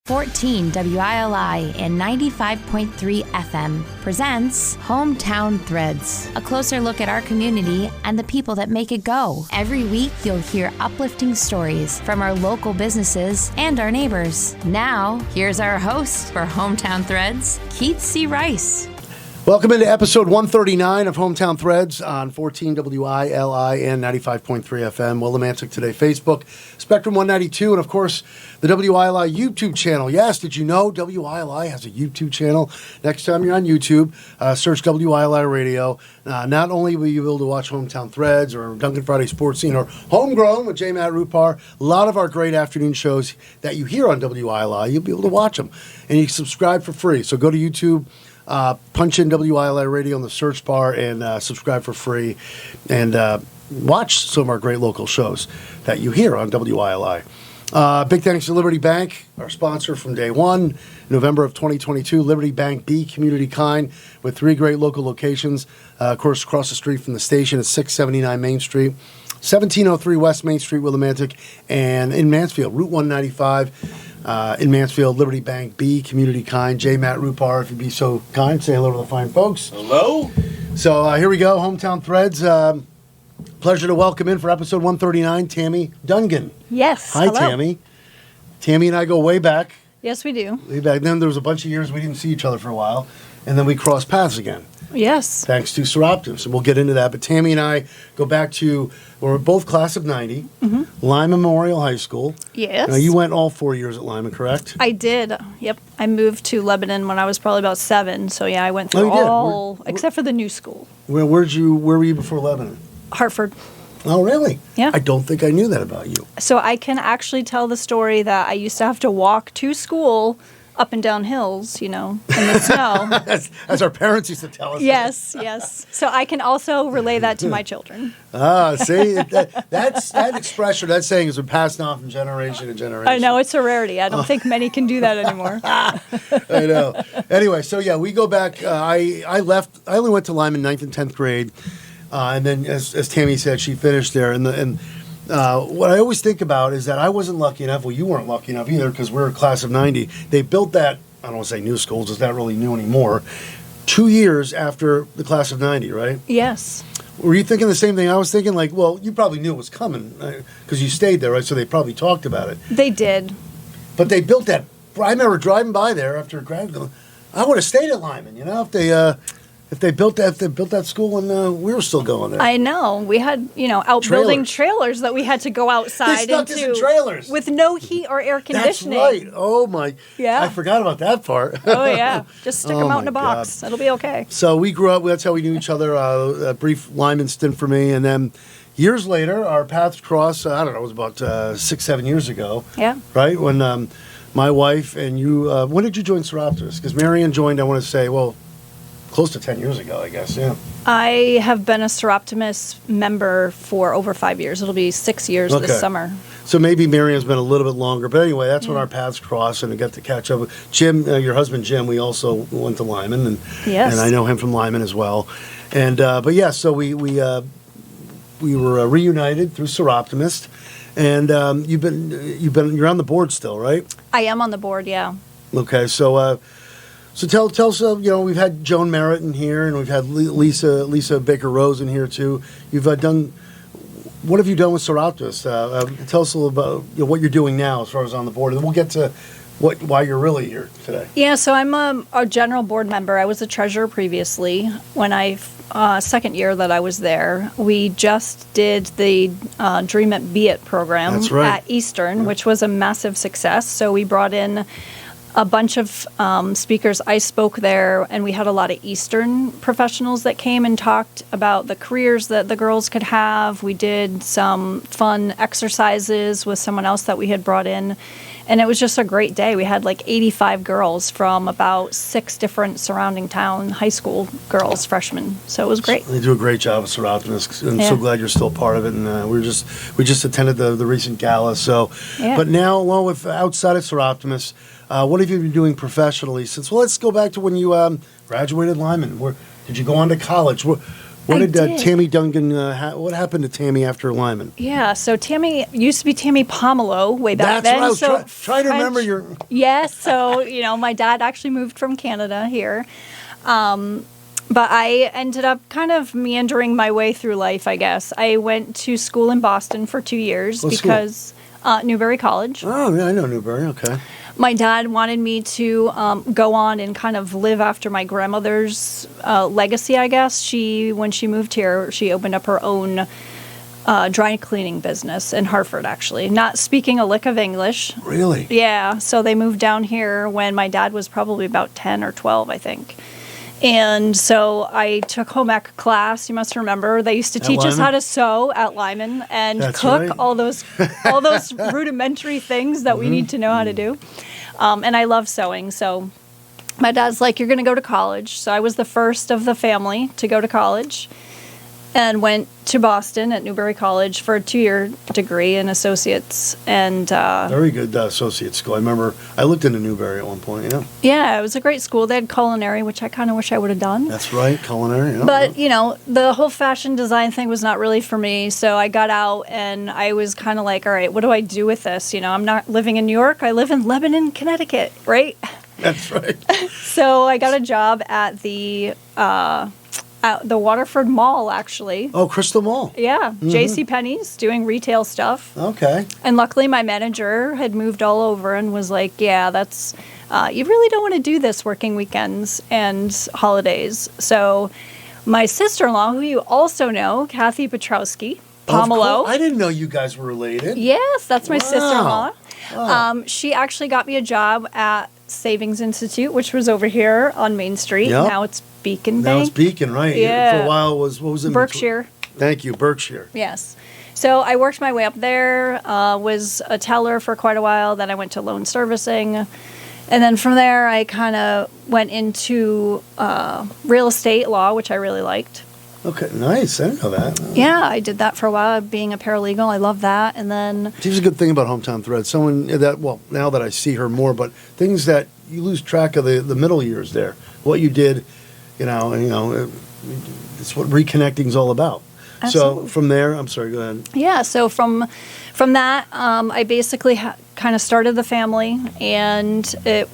14 WILI and 95.3 FM presents Hometown Threads, a closer look at our community and the people that make it go. Every week, you'll hear uplifting stories from our local businesses and our neighbors. Now, here's our host for Hometown Threads, Keith C. Rice. Welcome into episode 139 of Hometown Threads on 14 WILI and 95.3 FM. Willimantic Today Facebook, Spectrum 192, and of course, the WILI YouTube channel. Yes, did you know WILI has a YouTube channel? Next time you're on YouTube, search WILI Radio. Not only will you be able to watch Hometown Threads or Dungan Friday Sports Scene or Homegrown with J. Matt Rupar, a lot of our great afternoon shows that you hear on WILI, you'll be able to watch them. And you can subscribe for free. So go to YouTube. Punch in WILI Radio in the search bar and subscribe for free and watch some of our great local shows that you hear on WILI. Big thanks to Liberty Bank, our sponsor from day one, November of 2022. Liberty Bank, be community kind, with 3 great local locations. Of course, across the street from the station at 679 Main Street, 1703 West Main Street, Willimantic, and in Mansfield, Route 195. In Mansfield, Liberty Bank, be community kind. J. Matt Rupar, if you'd be so kind, say hello to the fine folks. Hello. So here we go, Hometown Threads. Pleasure to welcome in for episode 139, Tammy Dungan. Yes. Hi, hello. Tammy. Tammy and I go way back. Yes, we do. Way back then, there was a bunch of years we didn't see each other for a while, and then we crossed paths again. Yes. Thanks to Seroptimus, and we'll get into that. But Tammy and I go back to, we're both class of 90, Lima Memorial High School. Yes. Now, you went all 4 years at Lima, correct? I did. Yep. I moved to Lebanon when I was probably about 7. So, yeah, I went through all, except for the new school. Where were you before Lebanon? Hartford. Oh, really? Yeah. I don't think I knew that about you. So I can actually tell the story that I used to have to walk to school up and down hills, in the snow. As our parents used to tell us. Yes. So I can also relay that to my children. See, that expression, that saying has been passed on from generation to generation. I know, it's a rarity. I don't think many can do that anymore. I know. Anyway, so yeah, we go back. I only went to Lyman 9th and 10th grade. And then, as Tammy said, she finished there. And what I always think about is that I wasn't lucky enough. Well, you weren't lucky enough either, because we're a class of 90. They built that, I don't want to say new schools, it's not really new anymore, 2 years after the class of 90, right? Yes. Were you thinking the same thing I was thinking? Like, well, you probably knew it was coming, because you stayed there, right? So they probably talked about it. They did. But they built that. I remember driving by there after grad school. I would have stayed at Lyman, if they built that school and we were still going there. I know. We had, outbuilding trailers that we had to go outside they stuck us in trailers with no heat or air conditioning. That's right. Oh my. Yeah. I forgot about that part. Oh yeah. Just stick them out in a box. God. It'll be okay. So we grew up. That's how we knew each other. A brief Lyman stint for me, and then years later, our paths crossed. I don't know. It was about 6-7 years ago. Yeah. Right when my wife and you. When did you join Seroptimus? Because Marianne joined. I want to say close to 10 years ago, I guess, yeah. I have been a Seroptimus member for over 5 years. It'll be 6 years this summer. So maybe Marianne's been a little bit longer. But anyway, that's when our paths crossed and I got to catch up with Jim, your husband Jim. We also went to Lyman. And I know him from Lyman as well. And but yeah, so we were reunited through Seroptimus. And you're on the board still, right? I am on the board, yeah. Okay, so tell us, we've had Joan Merritt in here, and we've had Lisa Baker Rose in here too. You've done, what have you done with Seroptimus? Tell us a little about what you're doing now as far as on the board, and then we'll get to why you're really here today. Yeah, so I'm a general board member. I was a treasurer previously. When second year that I was there, we just did the Dream It, Be It program at Eastern, which was a massive success. So we brought in a bunch of speakers. I spoke there, and we had a lot of Eastern professionals that came and talked about the careers that the girls could have. We did some fun exercises with someone else that we had brought in, and it was just a great day. We had like 85 girls from about 6 different surrounding town high school girls, freshmen. So it was great. They do a great job with Seroptimus. I'm so glad you're still part of it. And we just attended the recent gala. So, but now, along with outside of Seroptimus, what have you been doing professionally since? Well, let's go back to when you graduated Lyman. Did you go on to college? What did Tammy Dungan, what happened to Tammy after Lyman? Yeah, so Tammy used to be Tammy Pomelo way back then. That's what I was trying to remember your... Yes, so, my dad actually moved from Canada here. But I ended up kind of meandering my way through life, I guess. I went to school in Boston for 2 years because Newberry College. Oh, yeah, I know Newberry. Okay. My dad wanted me to go on and kind of live after my grandmother's legacy, I guess. When she moved here, she opened up her own dry cleaning business in Hartford, actually. Not speaking a lick of English. Really? Yeah. So they moved down here when my dad was probably about 10 or 12, I think. And so I took home ec class. You must remember they used to teach us how to sew at Lyman and cook, all those rudimentary things that we need to know how to do. And I love sewing. So my dad's like, "You're going to go to college." So I was the first of the family to go to college and went to Boston at Newberry College for a 2-year degree in associates. And very good associate school. I remember I looked into Newberry at one point. Yeah, it was a great school. They had culinary, which I kind of wish I would have done. That's right, culinary. Yeah. But the whole fashion design thing was not really for me. So I got out and I was kind of like, all right, what do I do with this? I'm not living in New York. I live in Lebanon, Connecticut, right? That's right. So I got a job at the Waterford Mall, actually. Oh, Crystal Mall. Yeah, JCPenney's doing retail stuff. Okay. And luckily my manager had moved all over and was like, yeah, that's, you really don't want to do this working weekends and holidays. So my sister-in-law, who you also know, Kathy Petrowski, Pomelo. I didn't know you guys were related. Yes, that's my sister-in-law. Wow. She actually got me a job at Savings Institute, which was over here on Main Street. Yep. Now it's Beacon Now Bank. it's Beacon, right? Yeah. For a while, what was it? Berkshire. Thank you, Berkshire. Yes. So I worked my way up there, was a teller for quite a while. Then I went to loan servicing. And then from there, I kind of went into real estate law, which I really liked. Okay, nice. I didn't know that. Yeah, I did that for a while, being a paralegal. I love that. And then... Here's a good thing about Hometown Threads. Someone that, now that I see her more, but things that you lose track of the middle years there. What you did, it's what reconnecting is all about. Absolutely. So from there, I'm sorry, go ahead. Yeah, so from that, I basically kind of started the family, and it,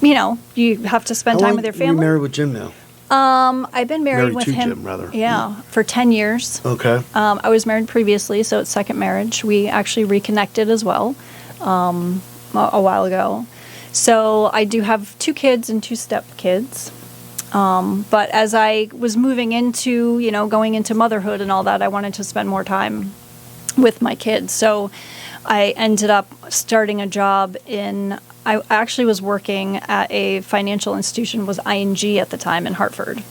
you have to spend time with your Are family. you married with Jim now? I've been married with to him. Jim, rather. Yeah, for 10 years. Okay. I was married previously, so it's second marriage. We actually reconnected as well a while ago. So I do have 2 kids and 2 stepkids. But as I was moving into, going into motherhood and all that, I wanted to spend more time with my kids. So I ended up starting a job I actually was working at a financial institution, was ING at the time in Hartford.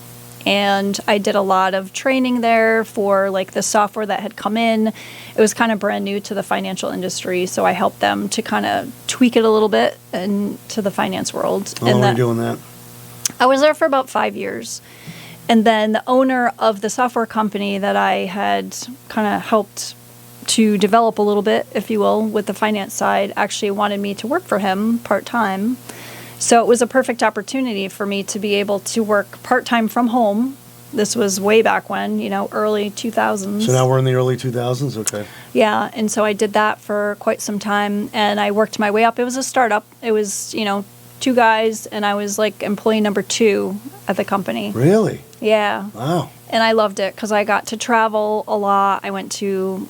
And I did a lot of training there for the software that had come in. It was kind of brand new to the financial industry, so I helped them to kind of tweak it a little bit into the finance world. How long were you doing that? I was there for about 5 years. And then the owner of the software company that I had kind of helped to develop a little bit, if you will, with the finance side, actually wanted me to work for him part-time. So it was a perfect opportunity for me to be able to work part-time from home. This was way back when, early 2000s. So now we're in the early 2000s? Okay. Yeah, and so I did that for quite some time, and I worked my way up. It was a startup. It was, 2 guys, and I was employee number 2 at the company. Really? Yeah. Wow. And I loved it because I got to travel a lot. I went to,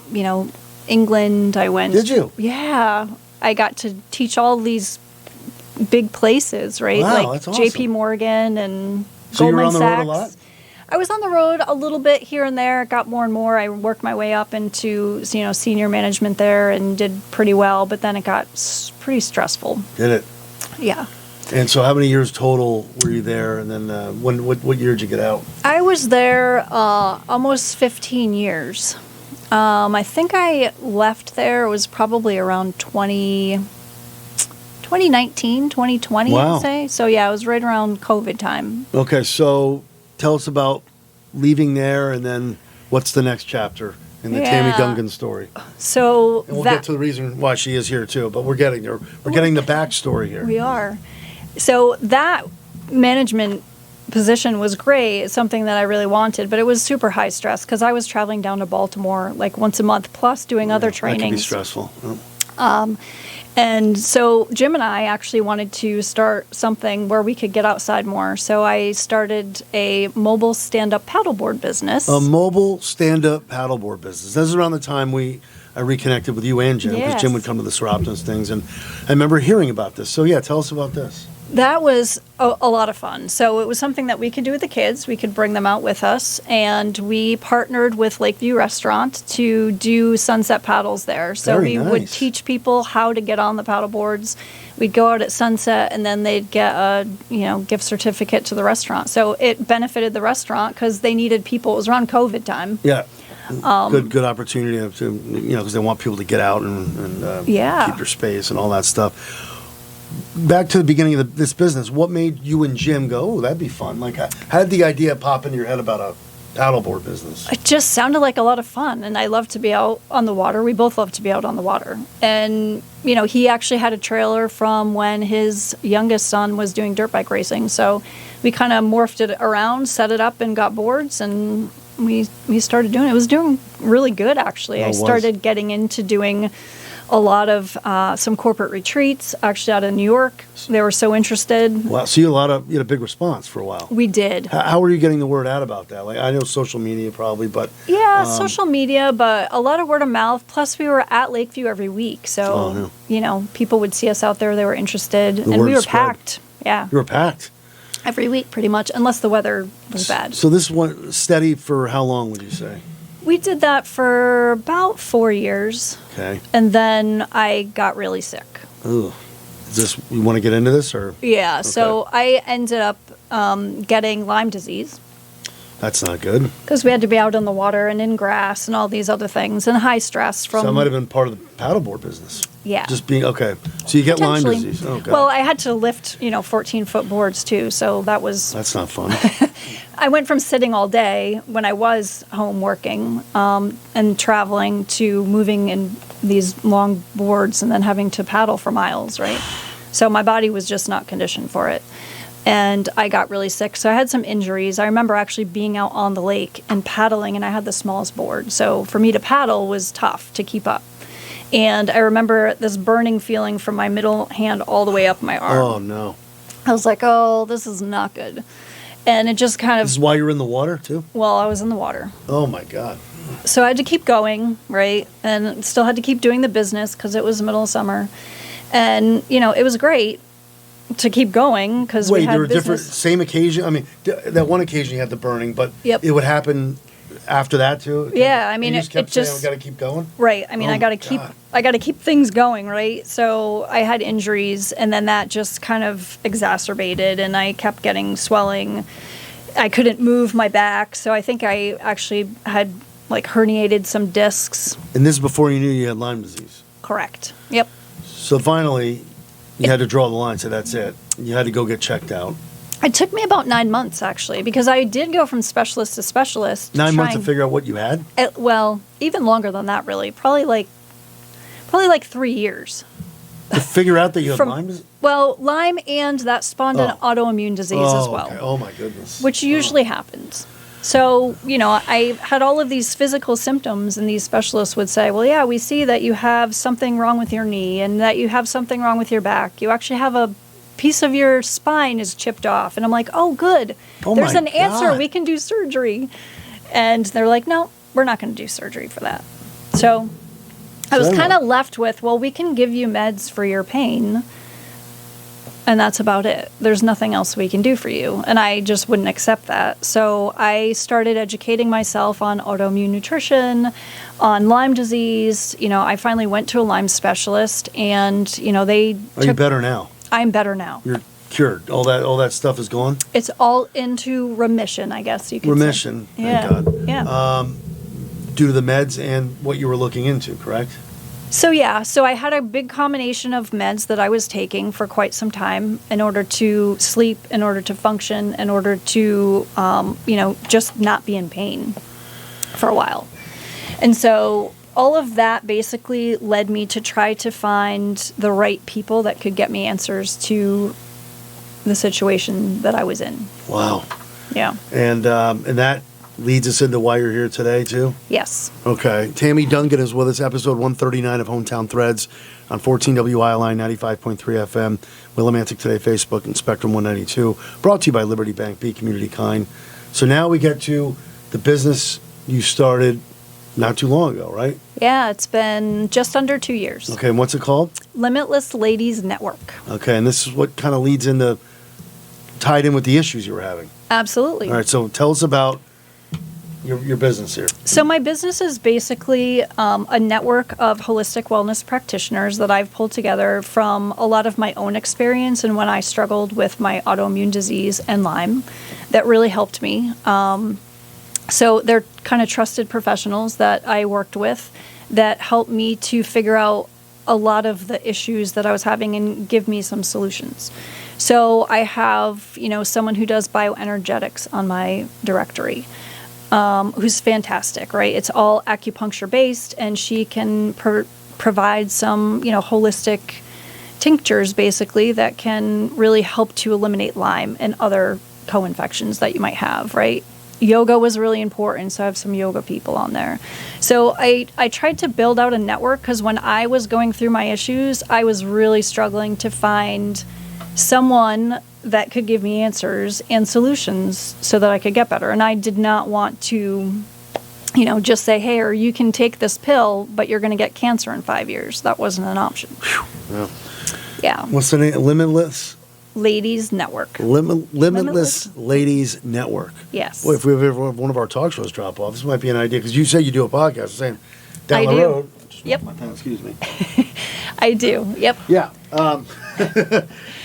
England. Did you? Yeah. I got to teach all these big places, right? Wow, that's awesome. JP Morgan and So you were Goldman on the Sachs. road a lot? I was on the road a little bit here and there. It got more and more. I worked my way up into, senior management there and did pretty well, but then it got pretty stressful. Did it? Yeah. And so how many years total were you there? And then what year did you get out? I was there almost 15 years. I think I left there, it was probably around 2019, 2020, Wow. I'd say. So, yeah, it was right around COVID time. Okay, so tell us about leaving there, and then what's the next chapter in the Tammy Dungan story? So And we'll get to the reason why she is here, too, but we're getting there. We're getting the backstory here. We are. So that management position was great. It's something that I really wanted, but it was super high stress because I was traveling down to Baltimore like once a month, plus doing other trainings. That can be stressful. And so Jim and I actually wanted to start something where we could get outside more. So I started a mobile stand-up paddleboard business. A mobile stand-up paddleboard business. This is around the time I reconnected with you and Jim, because Jim would come to the Seroptons things, and I remember hearing about this. So yeah, tell us about this. That was a lot of fun. So it was something that we could do with the kids. We could bring them out with us. And we partnered with Lakeview Restaurant to do sunset paddles there. So we would teach people how to get on the paddle boards. We'd go out at sunset, and then they'd get a gift certificate to the restaurant. So it benefited the restaurant because they needed people. It was around COVID time. Yeah. Good opportunity to, because they want people to get out and keep their space and all that stuff. Back to the beginning of this business, what made you and Jim go, oh, that'd be fun? Like, how did the idea pop into your head about a paddleboard business? It just sounded like a lot of fun, and I love to be out on the water. We both love to be out on the water. And, he actually had a trailer from when his youngest son was doing dirt bike racing. So we kind of morphed it around, set it up, and got boards, and we started doing it. It was doing really good, actually. I started getting into doing a lot of some corporate retreats, actually out of New York. They were so interested. Wow, so you had a big response for a while. We did. How were you getting the word out about that? Like, I know social media probably, but... Yeah, social media, but a lot of word of mouth. Plus, we were at Lakeview every week. So, people would see us out there. They were interested. And we were packed. Yeah. You were packed? Every week, pretty much, unless the weather was bad. So this one steady for how long, would you say? We did that for about 4 years. Okay. And then I got really sick. Ooh. You want to get into this, or? Yeah. Okay. So I ended up getting Lyme disease. That's not good. Because we had to be out in the water and in grass and all these other things, and high stress from... So that might have been part of the paddleboard business. Yeah. Just being, okay. So you get Lyme disease. Oh, God. Well, I had to lift, 14-foot boards, too, so that was... That's not fun. I went from sitting all day when I was home working and traveling to moving in these long boards and then having to paddle for miles, right? So my body was just not conditioned for it. And I got really sick, so I had some injuries. I remember actually being out on the lake and paddling, and I had the smallest board. So for me to paddle was tough to keep up. And I remember this burning feeling from my middle hand all the way up my arm. Oh, no. I was like, oh, this is not good. And it just kind of... This is why you're in the water, too? Well, I was in the water. Oh, my God. So I had to keep going, right? And still had to keep doing the business because it was the middle of summer. And, it was great to keep going because we had there were business. same occasion? I mean, that one occasion you had the burning, but it would happen after that, too? Yeah, I mean, you just kept saying, we got to keep going? Right. I mean, I got to keep things going, right? So I had injuries, and then that just kind of exacerbated, and I kept getting swelling. I couldn't move my back, so I think I actually had, herniated some discs. And this is before you knew you had Lyme disease? Correct. Yep. So finally, you had to draw the line, so that's it. You had to go get checked out. It took me about 9 months, actually, because I did go from specialist to specialist. 9 months to figure out what you had? Well, even longer than that, really. Probably like 3 years. To figure out that you had Lyme disease? Well, Lyme and that spawned an autoimmune disease as well. Okay. Oh, my goodness. Which usually happens. So, I had all of these physical symptoms, and these specialists would say, well, yeah, we see that you have something wrong with your knee and that you have something wrong with your back. You actually have a piece of your spine is chipped off. And I'm like, oh, good. There's an answer. We can do surgery. And they're like, no, we're not going to do surgery for that. So I was kind of left with, well, we can give you meds for your pain. And that's about it. There's nothing else we can do for you. And I just wouldn't accept that. So I started educating myself on autoimmune nutrition, on Lyme disease. I finally went to a Lyme specialist, and, they Are you better now? I'm better now. You're cured. All that stuff is gone? It's all into remission, I guess you could say. Remission. Thank God. Yeah. Due to the meds and what you were looking into, correct? So I had a big combination of meds that I was taking for quite some time in order to sleep, in order to function, in order to, just not be in pain for a while. And so all of that basically led me to try to find the right people that could get me answers to the situation that I was in. Wow. Yeah. And that leads us into why you're here today, too? Yes. Okay. Tammy Dungan is with us, episode 139 of Hometown Threads on 14WILI 95.3 FM, Willimantic Today Facebook, and Spectrum 192. Brought to you by Liberty Bank, Be Community Kind. So now we get to the business you started not too long ago, right? Yeah, it's been just under 2 years. Okay, and what's it called? Limitless Ladies Network. Okay, and this is what kind of leads into, tied in with the issues you were having. Absolutely. All right, so tell us about your business here. So my business is basically a network of holistic wellness practitioners that I've pulled together from a lot of my own experience and when I struggled with my autoimmune disease and Lyme that really helped me. So they're kind of trusted professionals that I worked with that helped me to figure out a lot of the issues that I was having and give me some solutions. So I have, someone who does bioenergetics on my directory, who's fantastic, right? It's all acupuncture based, and she can provide some, holistic tinctures basically that can really help to eliminate Lyme and other co-infections that you might have, right? Yoga was really important, so I have some yoga people on there. So I tried to build out a network because when I was going through my issues, I was really struggling to find someone that could give me answers and solutions so that I could get better. And I did not want to, just say, hey, or you can take this pill, but you're going to get cancer in 5 years. That wasn't an option. Well, Yeah. what's the name? Limitless? Ladies Network. Limitless Ladies Network. Yes. Boy, if we ever one of our talk shows drop off, this might be an idea, because you say you do a podcast. I'm saying down I the do. road. Yep. My pen, excuse me. I do. Yep. Yeah.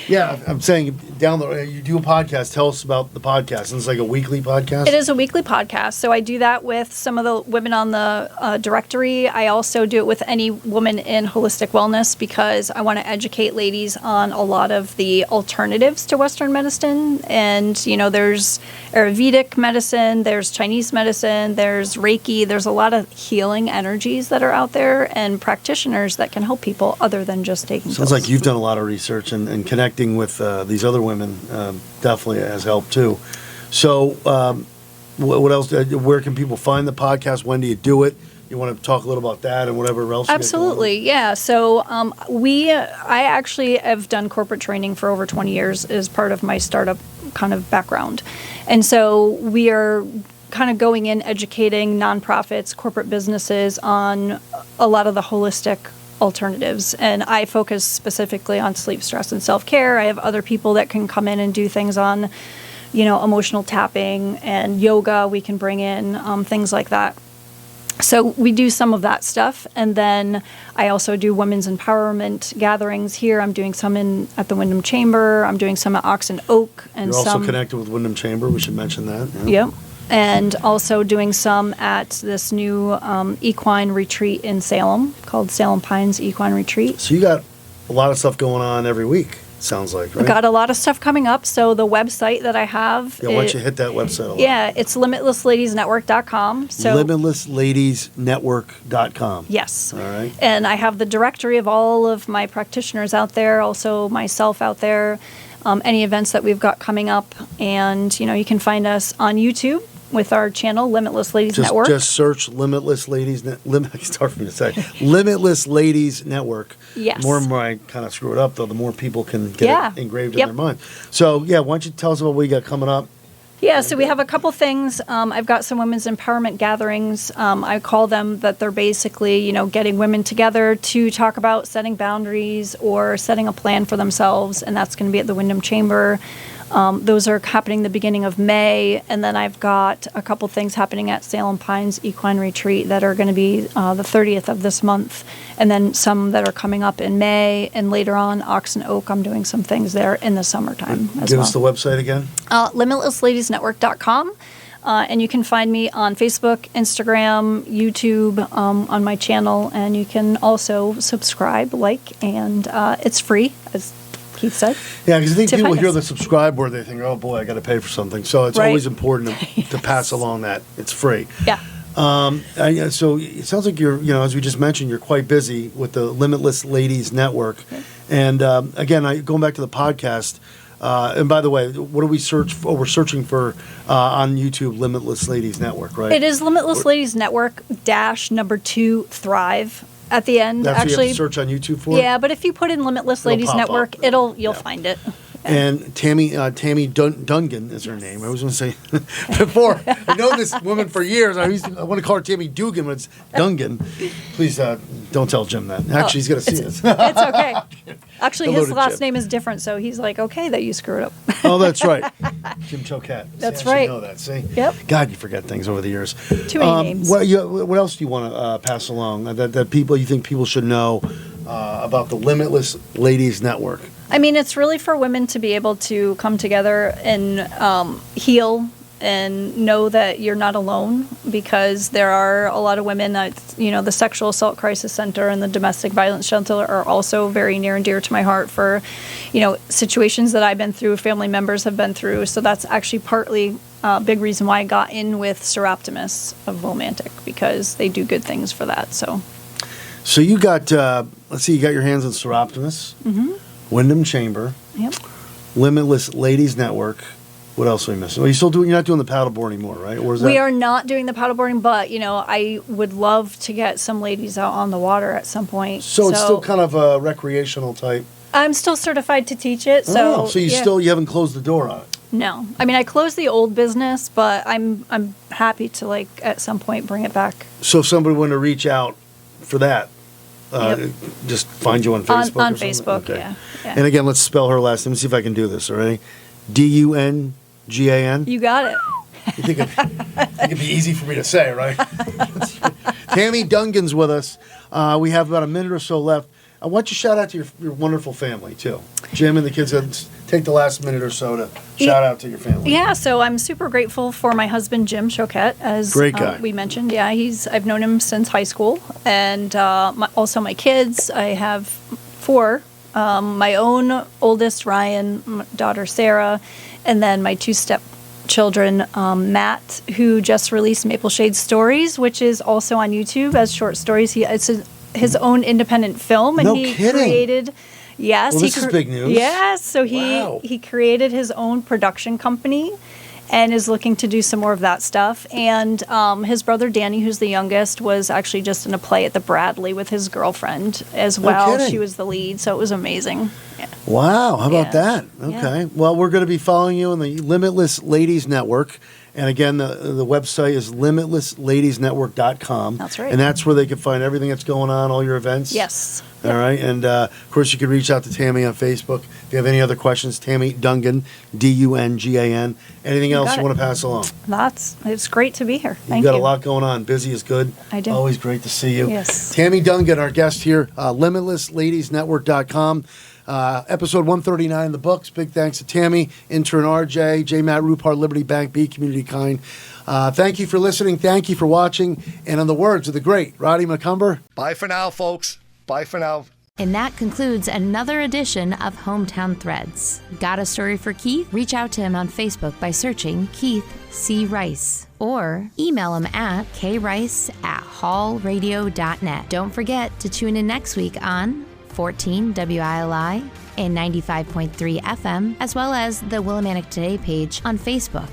Yeah, I'm saying down the road, you do a podcast. Tell us about the podcast. And it's like a weekly podcast? It is a weekly podcast. So I do that with some of the women on the directory. I also do it with any woman in holistic wellness because I want to educate ladies on a lot of the alternatives to Western medicine. And, there's Ayurvedic medicine, there's Chinese medicine, there's Reiki. There's a lot of healing energies that are out there and practitioners that can help people other than just taking Sounds pills. like you've done a lot of research and connecting with these other women definitely has helped too. So what else? Where can people find the podcast? When do you do it? You want to talk a little about that and whatever else? Absolutely, yeah. So I actually have done corporate training for over 20 years as part of my startup kind of background. And so we are kind of going in educating nonprofits, corporate businesses on a lot of the holistic alternatives. And I focus specifically on sleep, stress, and self-care. I have other people that can come in and do things on, emotional tapping and yoga. We can bring in things like that. So we do some of that stuff. And then I also do women's empowerment gatherings here. I'm doing some at the Wyndham Chamber. I'm doing some at Ox and Oak. And You're also connected with Wyndham Chamber. We should mention that. Yeah. Yep. And also doing some at this new equine retreat in Salem called Salem Pines Equine Retreat. So you got a lot of stuff going on every week, sounds like, right? Got a lot of stuff coming up. So the website that I have. Yeah, why don't you hit that website a lot? Yeah, it's limitlessladiesnetwork.com. So limitlessladiesnetwork.com. Yes. All right. And I have the directory of all of my practitioners out there, also myself out there, any events that we've got coming up. And, you can find us on YouTube with our channel, Limitless Ladies Network. Just search Limitless Ladies it's hard for me to say. Limitless Ladies Network. Yes. The more and more I kind of screw it up, though, the more people can get it engraved in Yep. their mind. So, why don't you tell us about what you got coming up? Yeah, so we have a couple things. I've got some women's empowerment gatherings. I call them that they're basically, getting women together to talk about setting boundaries or setting a plan for themselves, and that's going to be at the Wyndham Chamber. Those are happening the beginning of May, and then I've got a couple things happening at Salem Pines Equine Retreat that are going to be the 30th of this month, and then some that are coming up in May, and later on, Ox and Oak, I'm doing some things there in the summertime as well. Give us the website again. LimitlessLadiesNetwork.com. And you can find me on Facebook, Instagram, YouTube, on my channel, and you can also subscribe, and it's free, as Keith said. Yeah, because I think people hear us. the subscribe word, they think, oh boy, I got to pay for something. So it's Right. always important to pass along that it's free. Yeah. So it sounds like you're, as we just mentioned, you're quite busy with the Limitless Ladies Network. Okay. And again, going back to the podcast, And by the way, what do we search for? Oh, we're searching for on YouTube, Limitless Ladies Network, right? It is Limitless Ladies Network -2 Thrive at the end. That's actually, what you have to search on YouTube for? Yeah, but if you put in Limitless Ladies Network, you'll find it. And Tammy Dungan is her name. I was going to say before. I've known this woman for years. I want to call her Tammy Dugan, but it's Dungan. Please don't tell Jim that. Actually, he's going to see this. It's okay. Actually, Hello his to last Jim. name is different, so he's like, okay, that you screwed up. Oh, that's right. Jim Choquette. That's See, I should right. know that. See? Yep. God, you forget things over the years. Too many names. What else do you want to pass along that you think people should know about the Limitless Ladies Network? I mean, it's really for women to be able to come together and heal and know that you're not alone, because there are a lot of women that, the Sexual Assault Crisis Center and the Domestic Violence Shelter are also very near and dear to my heart for, situations that I've been through, family members have been through. So that's actually partly a big reason why I got in with Seroptimus of Romantic, because they do good things for that. So you got, you got your hands on Seroptimus, Wyndham Chamber, yep. Limitless Ladies Network. What else are we missing? Are you still doing? You're not doing the paddleboard anymore, right? Or is that? We are not doing the paddleboarding, but I would love to get some ladies out on the water at some point. So it's still kind of a recreational type. I'm still certified to teach it. So you haven't closed the door on it. No, I mean I closed the old business, but I'm happy to at some point bring it back. So if somebody wanted to reach out for that, Yep. just find you on Facebook. On or something? Facebook, Okay. yeah. And again, let's spell her last name. Let's see if I can do this. All right, Dungan. You got it. You think it'd be easy for me to say, right? Tammy Dungan's with us. We have about a minute or so left. I want you to shout out to your wonderful family, too. Jim and the kids, take the last minute or so to shout out to your family. Yeah, so I'm super grateful for my husband, Jim Choquette, as Great guy. We mentioned. Yeah, I've known him since high school. And also my kids, I have 4. My own oldest, Ryan, my daughter, Sarah, and then my 2 stepchildren, Matt, who just released Maple Shade Stories, which is also on YouTube as short stories. It's his own independent film, and he created. Yes, well, this is big news. Yes, so he created his own production company, and is looking to do some more of that stuff. And his brother Danny, who's the youngest, was actually just in a play at the Bradley with his girlfriend as well. Kidding. She was the lead, so it was amazing. Yeah. Wow, how about that? Yeah. Okay. Well, we're going to be following you on the Limitless Ladies Network. And again, the website is limitlessladiesnetwork.com. That's right. And that's where they can find everything that's going on, all your events. Yes. All right. And, of course, you can reach out to Tammy on Facebook. If you have any other questions, Tammy Dungan, Dungan. Anything else you want to pass along? It's great to be here. Thank you. You've got a lot going on. Busy is good. I do. Always great to see you. Yes. Tammy Dungan, our guest here, limitlessladiesnetwork.com. Episode 139 in the books. Big thanks to Tammy, intern RJ, J. Matt Rupar, Liberty Bank, B Community Kind. Thank you for listening. Thank you for watching. And in the words of the great Roddy McCumber, bye for now, folks. Bye for now. And that concludes another edition of Hometown Threads. Got a story for Keith? Reach out to him on Facebook by searching Keith C. Rice, or email him at krice@hallradio.net. Don't forget to tune in next week on 14 WILI and 95.3 FM, as well as the Willimantic Today page on Facebook.